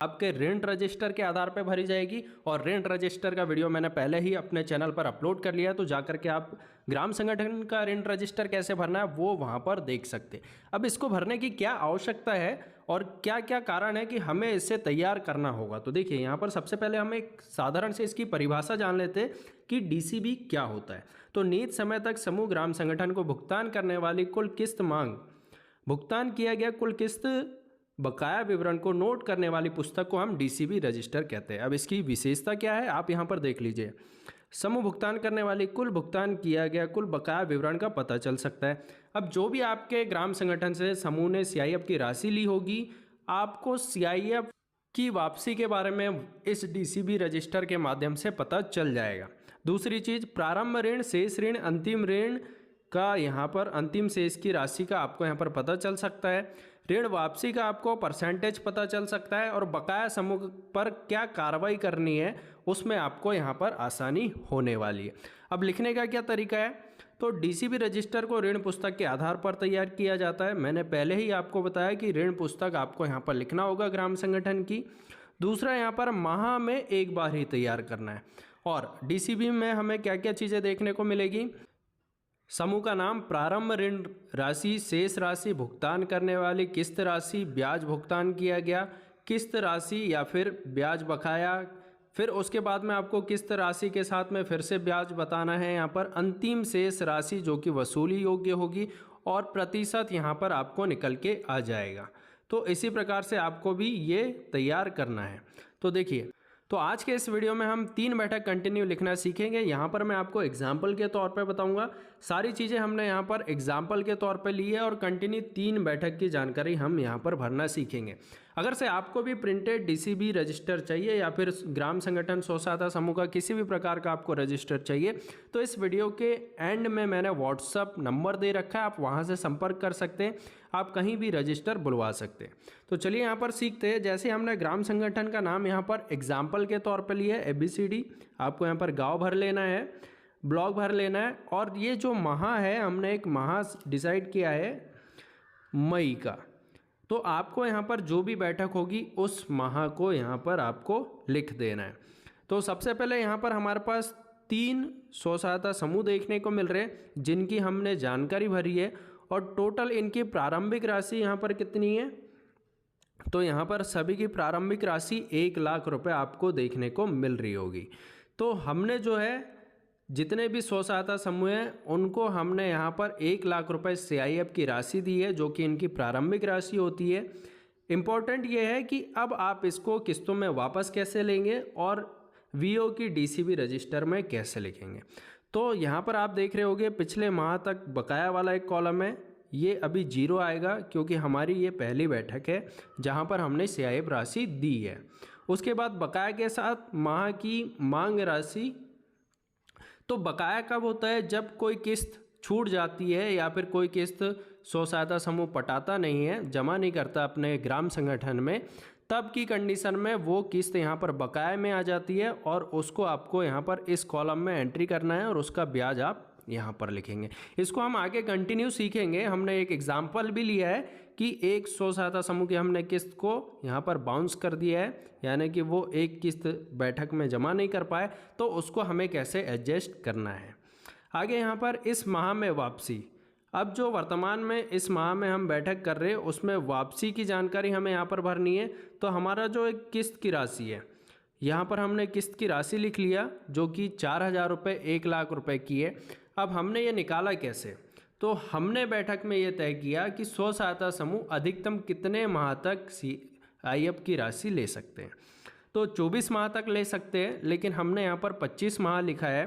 आपके ऋण रजिस्टर के आधार पर भरी जाएगी। और ऋण रजिस्टर का वीडियो मैंने पहले ही अपने चैनल पर अपलोड कर लिया, तो जाकर के आप ग्राम संगठन का ऋण रजिस्टर कैसे भरना है वो वहाँ पर देख सकते हैं। अब इसको भरने की क्या आवश्यकता है और क्या क्या कारण है कि हमें इसे तैयार करना होगा, तो देखिए यहाँ पर सबसे पहले हम एक साधारण से इसकी परिभाषा जान लेते हैं कि डीसीबी क्या होता है। तो नियत समय तक समूह ग्राम संगठन को भुगतान करने वाली कुल किस्त मांग, भुगतान किया गया कुल किस्त बकाया विवरण को नोट करने वाली पुस्तक को हम डीसीबी रजिस्टर कहते हैं। अब इसकी विशेषता क्या है आप यहाँ पर देख लीजिए। समूह भुगतान करने वाली कुल भुगतान किया गया कुल बकाया विवरण का पता चल सकता है। अब जो भी आपके ग्राम संगठन से समूह ने सीआईएफ की राशि ली होगी, आपको सीआईएफ की वापसी के बारे में इस डीसीबी रजिस्टर के माध्यम से पता चल जाएगा। दूसरी चीज़, प्रारंभ ऋण, शेष ऋण, अंतिम ऋण का यहाँ पर अंतिम शेष की राशि का आपको यहाँ पर पता चल सकता है। ऋण वापसी का आपको परसेंटेज पता चल सकता है और बकाया समूह पर क्या कार्रवाई करनी है उसमें आपको यहाँ पर आसानी होने वाली है। अब लिखने का क्या तरीका है, तो डीसीबी रजिस्टर को ऋण पुस्तक के आधार पर तैयार किया जाता है। मैंने पहले ही आपको बताया कि ऋण पुस्तक आपको यहाँ पर लिखना होगा ग्राम संगठन की। दूसरा, यहाँ पर माह में एक बार ही तैयार करना है। और डीसीबी में हमें क्या क्या चीज़ें देखने को मिलेगी, समूह का नाम, प्रारंभ ऋण राशि, शेष राशि, भुगतान करने वाली किस्त राशि, ब्याज भुगतान किया गया, किस्त राशि या फिर ब्याज बकाया, फिर उसके बाद में आपको किस्त राशि के साथ में फिर से ब्याज बताना है यहाँ पर, अंतिम शेष राशि जो कि वसूली योग्य होगी और प्रतिशत यहाँ पर आपको निकल के आ जाएगा। तो इसी प्रकार से आपको भी ये तैयार करना है। तो देखिए, तो आज के इस वीडियो में हम 3 बैठक कंटिन्यू लिखना सीखेंगे। यहाँ पर मैं आपको एग्जाम्पल के तौर पे बताऊंगा। सारी चीज़ें हमने यहाँ पर एग्जाम्पल के तौर पे ली है और कंटिन्यू 3 बैठक की जानकारी हम यहाँ पर भरना सीखेंगे। अगर से आपको भी प्रिंटेड डीसीबी रजिस्टर चाहिए या फिर ग्राम संगठन स्व सहायता समूह का किसी भी प्रकार का आपको रजिस्टर चाहिए, तो इस वीडियो के एंड में मैंने व्हाट्सअप नंबर दे रखा है, आप वहाँ से संपर्क कर सकते हैं, आप कहीं भी रजिस्टर बुलवा सकते हैं। तो चलिए यहाँ पर सीखते हैं। जैसे हमने ग्राम संगठन का नाम यहाँ पर एग्जाम्पल के तौर पर लिया है ABCD, आपको यहाँ पर गांव भर लेना है, ब्लॉक भर लेना है और ये जो माह है हमने एक माह डिसाइड किया है मई का। तो आपको यहाँ पर जो भी बैठक होगी उस माह को यहाँ पर आपको लिख देना है। तो सबसे पहले यहाँ पर हमारे पास 3 स्व सहायता समूह देखने को मिल रहे हैं जिनकी हमने जानकारी भरी है और टोटल इनकी प्रारंभिक राशि यहाँ पर कितनी है, तो यहाँ पर सभी की प्रारंभिक राशि 1 लाख रुपए आपको देखने को मिल रही होगी। तो हमने जो है जितने भी स्व सहायता समूह हैं उनको हमने यहाँ पर 1 लाख रुपए सीआईएफ की राशि दी है जो कि इनकी प्रारंभिक राशि होती है। इम्पॉर्टेंट ये है कि अब आप इसको किस्तों में वापस कैसे लेंगे और वीओ की डीसीबी रजिस्टर में कैसे लिखेंगे। तो यहाँ पर आप देख रहे होंगे पिछले माह तक बकाया वाला एक कॉलम है, ये अभी 0 आएगा क्योंकि हमारी ये पहली बैठक है जहाँ पर हमने सीआईएफ राशि दी है। उसके बाद बकाया के साथ माह की मांग राशि। तो बकाया कब होता है, जब कोई किस्त छूट जाती है या फिर कोई किस्त स्व सहायता समूह पटाता नहीं है, जमा नहीं करता अपने ग्राम संगठन में, तब की कंडीशन में वो किस्त यहाँ पर बकाया में आ जाती है और उसको आपको यहाँ पर इस कॉलम में एंट्री करना है और उसका ब्याज आप यहाँ पर लिखेंगे। इसको हम आगे कंटिन्यू सीखेंगे। हमने एक एग्जाम्पल भी लिया है कि एक स्व सहायता समूह की हमने किस्त को यहाँ पर बाउंस कर दिया है, यानी कि वो एक किस्त बैठक में जमा नहीं कर पाए, तो उसको हमें कैसे एडजस्ट करना है। आगे यहाँ पर इस माह में वापसी, अब जो वर्तमान में इस माह में हम बैठक कर रहे हैं उसमें वापसी की जानकारी हमें यहाँ पर भरनी है। तो हमारा जो एक किस्त की राशि है, यहाँ पर हमने किस्त की राशि लिख लिया जो कि 4000 रुपये 1 लाख रुपए की है। अब हमने ये निकाला कैसे, तो हमने बैठक में ये तय किया कि स्व सहायता समूह अधिकतम कितने माह तक सीआईएफ की राशि ले सकते हैं। तो 24 माह तक ले सकते हैं, लेकिन हमने यहाँ पर 25 माह लिखा है।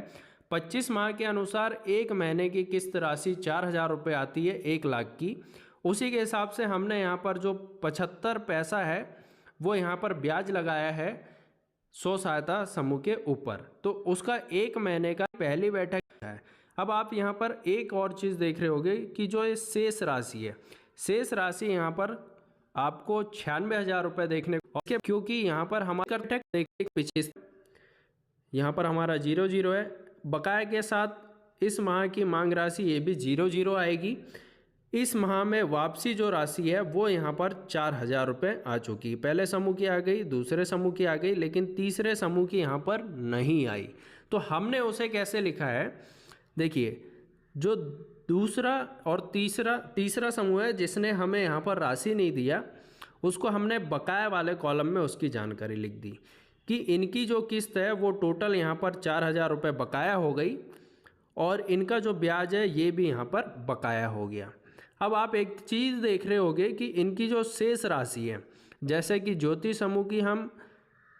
25 माह के अनुसार 1 महीने की किस्त राशि 4000 रुपये आती है 1 लाख की। उसी के हिसाब से हमने यहाँ पर जो 75 पैसा है वो यहाँ पर ब्याज लगाया है स्व सहायता समूह के ऊपर, तो उसका 1 महीने का पहली बैठक है। अब आप यहाँ पर एक और चीज़ देख रहे होंगे कि जो ये शेष राशि है, शेष राशि यहाँ पर आपको 96,000 रुपये देखने को, क्योंकि यहाँ पर हमारा पीछे यहाँ पर हमारा 0 है। बकाया के साथ इस माह की मांग राशि ये भी 0 आएगी। इस माह में वापसी जो राशि है वो यहाँ पर 4,000 रुपये आ चुकी। पहले समूह की आ गई, दूसरे समूह की आ गई, लेकिन तीसरे समूह की यहाँ पर नहीं आई। तो हमने उसे कैसे लिखा है, देखिए, जो दूसरा और तीसरा समूह है जिसने हमें यहाँ पर राशि नहीं दिया, उसको हमने बकाया वाले कॉलम में उसकी जानकारी लिख दी कि इनकी जो किस्त है वो टोटल यहाँ पर 4,000 रुपये बकाया हो गई और इनका जो ब्याज है ये भी यहाँ पर बकाया हो गया। अब आप एक चीज़ देख रहे होंगे कि इनकी जो शेष राशि है, जैसे कि ज्योति समूह की हम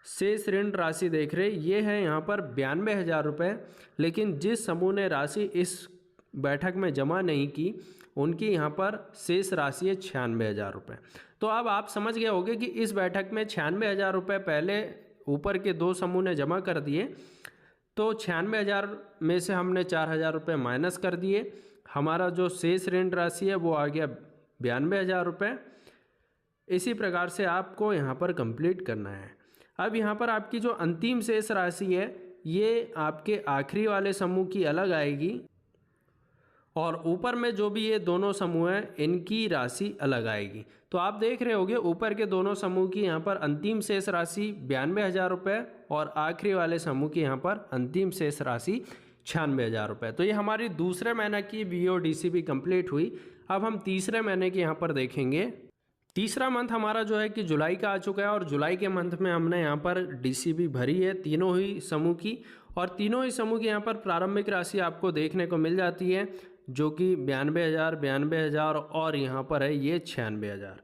शेष ऋण राशि देख रहे, ये है यहाँ पर 92,000 रुपये, लेकिन जिस समूह ने राशि इस बैठक में जमा नहीं की उनकी यहाँ पर शेष राशि है 96,000 रुपये। तो अब आप समझ गए होंगे कि इस बैठक में 96,000 रुपये पहले ऊपर के दो समूह ने जमा कर दिए, तो 96,000 में से हमने 4,000 रुपये माइनस कर दिए, हमारा जो शेष ऋण राशि है वो आ गया 92,000 रुपये। इसी प्रकार से आपको यहाँ पर कंप्लीट करना है। अब यहाँ पर आपकी जो अंतिम शेष राशि है ये आपके आखिरी वाले समूह की अलग आएगी और ऊपर में जो भी ये दोनों समूह हैं इनकी राशि अलग आएगी। तो आप देख रहे होंगे ऊपर के दोनों समूह की यहाँ पर अंतिम शेष राशि 92,000 रुपये और आखिरी वाले समूह की यहाँ पर अंतिम शेष राशि 96,000 रुपये। तो ये हमारी दूसरे महीने की VODCP कंप्लीट हुई। अब हम तीसरे महीने की यहाँ पर देखेंगे। तीसरा मंथ हमारा जो है कि जुलाई का आ चुका है और जुलाई के मंथ में हमने यहाँ पर DCP भरी है तीनों ही समूह की, और तीनों ही समूह की यहाँ पर प्रारंभिक राशि आपको देखने को मिल जाती है जो कि 92,000 और यहाँ पर है ये 96,000।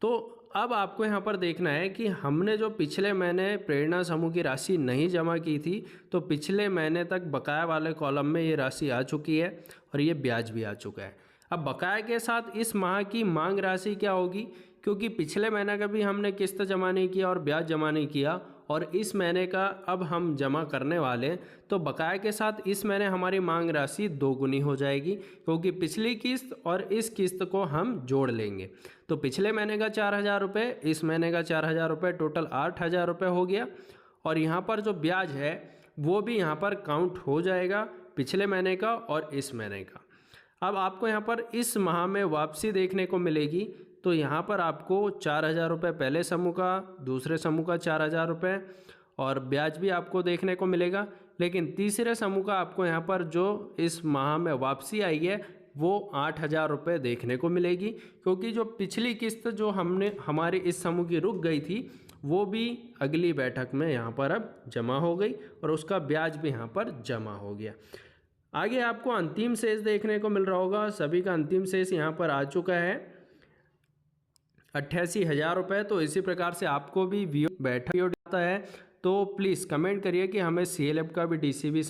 तो अब आपको यहाँ पर देखना है कि हमने जो पिछले महीने प्रेरणा समूह की राशि नहीं जमा की थी, तो पिछले महीने तक बकाया वाले कॉलम में ये राशि आ चुकी है और ये ब्याज भी आ चुका है। अब बकाया के साथ इस माह की मांग राशि क्या होगी, क्योंकि पिछले महीने का भी हमने किस्त जमा नहीं किया और ब्याज जमा नहीं किया और इस महीने का अब हम जमा करने वाले, तो बकाया के साथ इस महीने हमारी मांग राशि दोगुनी हो जाएगी, क्योंकि पिछली किस्त और इस किस्त को हम जोड़ लेंगे। तो पिछले महीने का 4,000 रुपये, इस महीने का 4,000 रुपये, टोटल 8,000 रुपये हो गया। और यहाँ पर जो ब्याज है वो भी यहाँ पर काउंट हो जाएगा, पिछले महीने का और इस महीने का। अब आपको यहाँ पर इस माह में वापसी देखने को मिलेगी, तो यहाँ पर आपको 4,000 रुपये पहले समूह का, दूसरे समूह का 4,000 रुपये और ब्याज भी आपको देखने को मिलेगा। लेकिन तीसरे समूह का आपको यहाँ पर जो इस माह में वापसी आई है वो 8,000 रुपये देखने को मिलेगी, क्योंकि जो पिछली किस्त जो हमारे इस समूह की रुक गई थी वो भी अगली बैठक में यहाँ पर अब जमा हो गई और उसका ब्याज भी यहाँ पर जमा हो गया। आगे आपको अंतिम शेष देखने को मिल रहा होगा, सभी का अंतिम शेष यहाँ पर आ चुका है 88,000 रुपये। तो इसी प्रकार से आपको भी बैठक आता है तो प्लीज़ कमेंट करिए कि हमें CLF का भी DCP